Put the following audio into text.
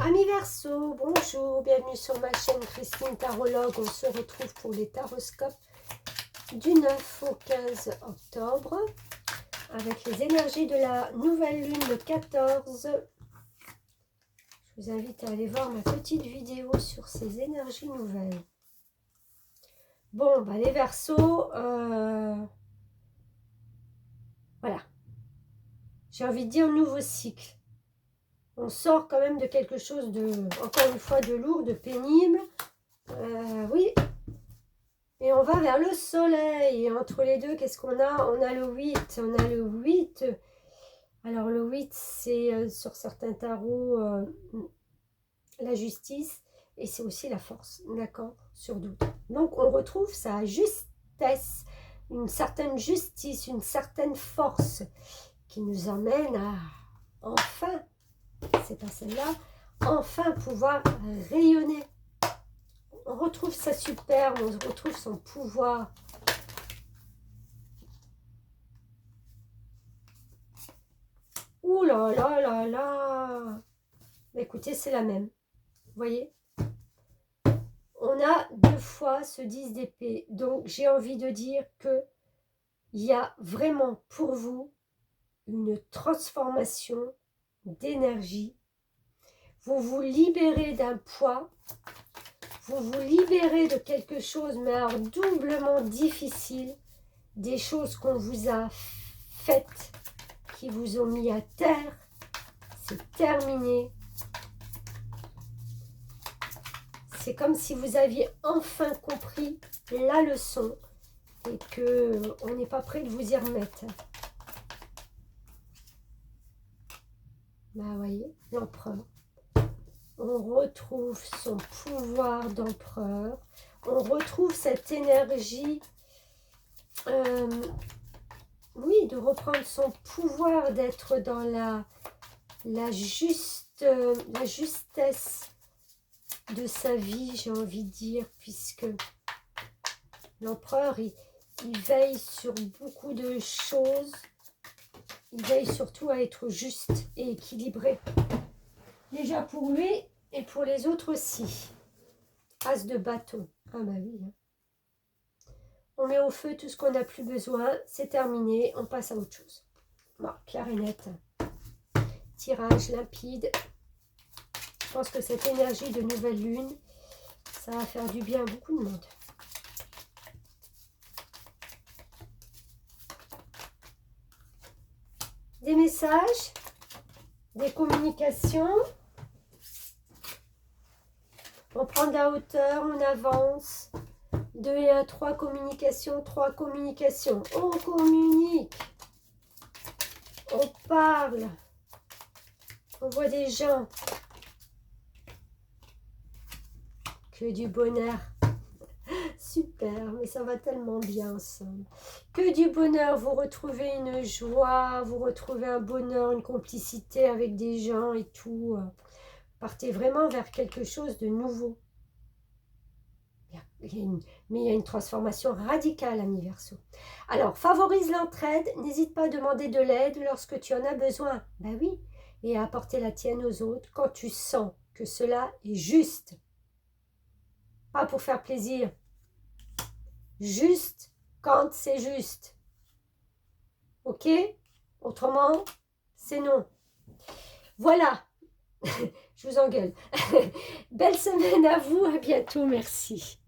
Amis Verseau, bonjour, bienvenue sur ma chaîne Christine Tarologue. On se retrouve pour les taroscopes du 9 au 15 octobre avec les énergies de la nouvelle lune le 14. Je vous invite à aller voir ma petite vidéo sur ces énergies nouvelles. Bon, bah les Verseaux, voilà. J'ai envie de dire nouveau cycle. On sort quand même de quelque chose de, encore une fois, de lourd, de pénible. Oui. Et on va vers le soleil. Et entre les deux, qu'est-ce qu'on a? On a le 8. On a le 8. Alors le 8, c'est sur certains tarots la justice. Et c'est aussi la force. D'accord? Sur d'autres. Donc on retrouve sa justesse. Une certaine justice, une certaine force qui nous emmène à enfin... c'est pas celle-là, enfin pouvoir rayonner. On retrouve sa superbe, on retrouve son pouvoir. Ouh là là là là. Écoutez, c'est la même. Vous voyez? On a deux fois ce 10 d'épée. Donc, j'ai envie de dire que il y a vraiment pour vous une transformation d'énergie. Vous vous libérez d'un poids. Vous vous libérez de quelque chose, mais alors doublement difficile, des choses qu'on vous a faites, qui vous ont mis à terre. C'est terminé. C'est comme si vous aviez enfin compris la leçon et qu'on n'est pas prêt de vous y remettre. Bah, vous voyez, l'empereur. On retrouve son pouvoir d'empereur. On retrouve cette énergie, oui, de reprendre son pouvoir, d'être dans la justesse de sa vie, j'ai envie de dire, puisque l'empereur, il veille sur beaucoup de choses. Il veille surtout à être juste et équilibré. Déjà pour lui et pour les autres aussi. As de bâton. Ah bah oui. Hein. On met au feu tout ce qu'on n'a plus besoin. C'est terminé. On passe à autre chose. Bon, clair et net. Tirage limpide. Je pense que cette énergie de nouvelle lune, ça va faire du bien à beaucoup de monde. Des messages, des communications. On prend de la hauteur, on avance. 2 et 1, 3 communications, 3 communications. On communique. On parle. On voit des gens. Que du bonheur. Super, mais ça va tellement bien ensemble. Que du bonheur, vous retrouvez une joie, vous retrouvez un bonheur, une complicité avec des gens et tout. Partez vraiment vers quelque chose de nouveau. Mais il y a une transformation radicale, ami Verseau. Alors, favorise l'entraide, n'hésite pas à demander de l'aide lorsque tu en as besoin. Ben oui, et à apporter la tienne aux autres quand tu sens que cela est juste. Pas pour faire plaisir. Juste quand c'est juste. Ok? Autrement, c'est non. Voilà. Je vous engueule. Belle semaine à vous. À bientôt. Merci.